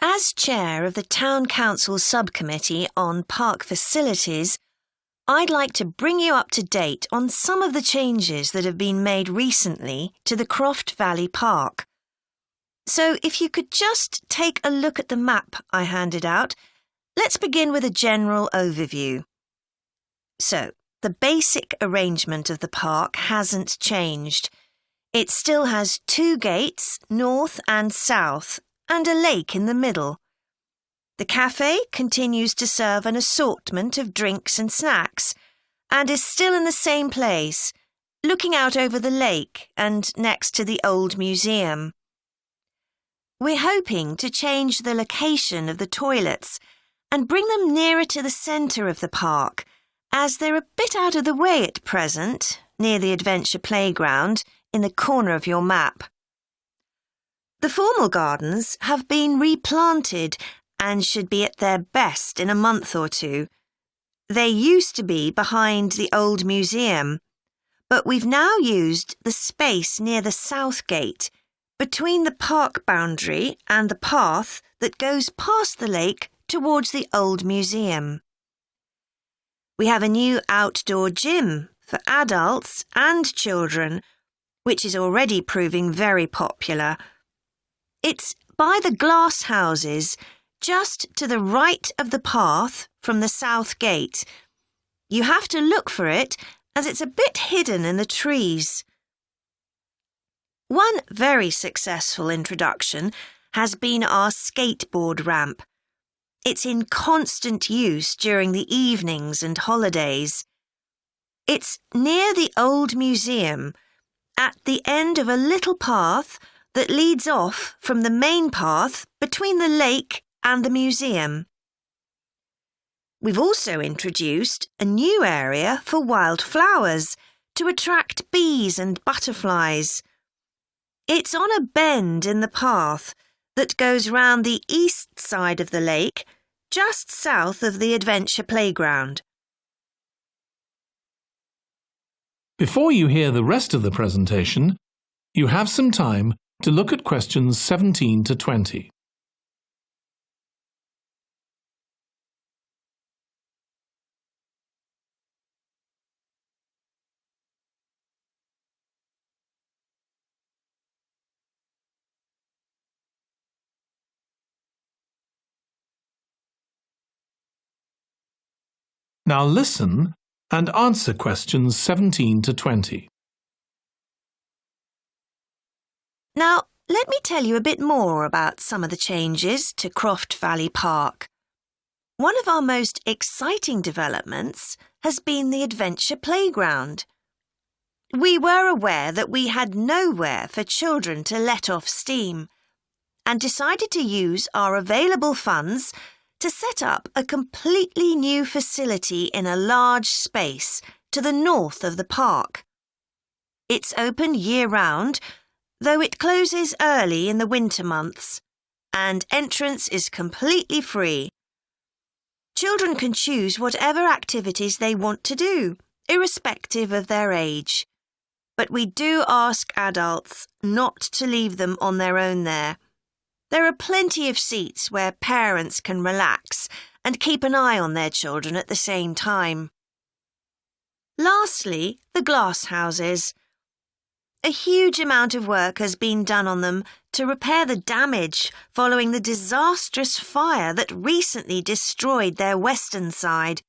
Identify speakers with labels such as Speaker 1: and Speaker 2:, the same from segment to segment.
Speaker 1: As chair of the Town Council Subcommittee on Park Facilities, I'd like to bring you up to date on some of the changes that have been made recently to the Croft Valley Park. So if you could just take a look at the map I handed out, let's begin with a general overview. So, the basic arrangement of the park hasn't changed. It still has 2 gates, north and south, and a lake in the middle. The cafe continues to serve an assortment of drinks and snacks, and is still in the same place, looking out over the lake and next to the old museum. We're hoping to change the location of the toilets and bring them nearer to the centre of the park, as they're a bit out of the way at present, near the adventure playground, in the corner of your map. The formal gardens have been replanted and should be at their best in a month or 2. They used to be behind the old museum, but we've now used the space near the south gate, between the park boundary and the path that goes past the lake towards the old museum. We have a new outdoor gym for adults and children, which is already proving very popular. It's by the glass houses, just to the right of the path from the south gate. You have to look for it, as it's a bit hidden in the trees. One very successful introduction has been our skateboard ramp. It's in constant use during the evenings and holidays. It's near the old museum, at the end of a little path that leads off from the main path between the lake and the museum. We've also introduced a new area for wildflowers to attract bees and butterflies. It's on a bend in the path that goes round the east side of the lake, just south of the adventure playground.
Speaker 2: Before you hear the rest of the presentation, you have some time to look at questions 17 to 20. Now listen and answer questions 17 to 20.
Speaker 1: Now, let me tell you a bit more about some of the changes to Croft Valley Park. One of our most exciting developments has been the adventure playground. We were aware that we had nowhere for children to let off steam, and decided to use our available funds to set up a completely new facility in a large space to the north of the park. It's open year-round, though it closes early in the winter months, and entrance is completely free. Children can choose whatever activities they want to do, irrespective of their age. But we do ask adults not to leave them on their own there. There are plenty of seats where parents can relax and keep an eye on their children at the same time. Lastly, the glass houses. A huge amount of work has been done on them to repair the damage following the disastrous fire that recently destroyed their western side.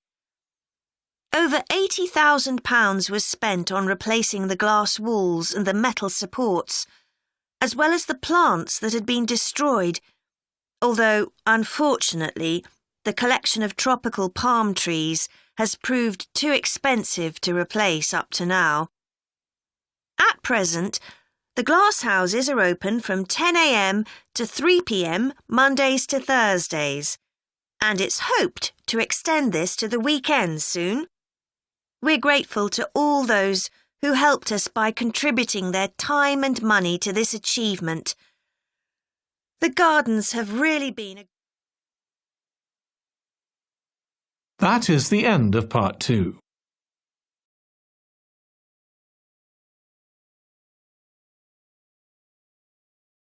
Speaker 1: Over £80,000 was spent on replacing the glass walls and the metal supports, as well as the plants that had been destroyed, although, unfortunately, the collection of tropical palm trees has proved too expensive to replace up to now. At present, the glass houses are open from 10 a.m. to 3 p.m. Mondays to Thursdays, and it's hoped to extend this to the weekends soon. We're grateful to all those who helped us by contributing their time and money to this achievement. The gardens have really been
Speaker 2: That is the end of part 2.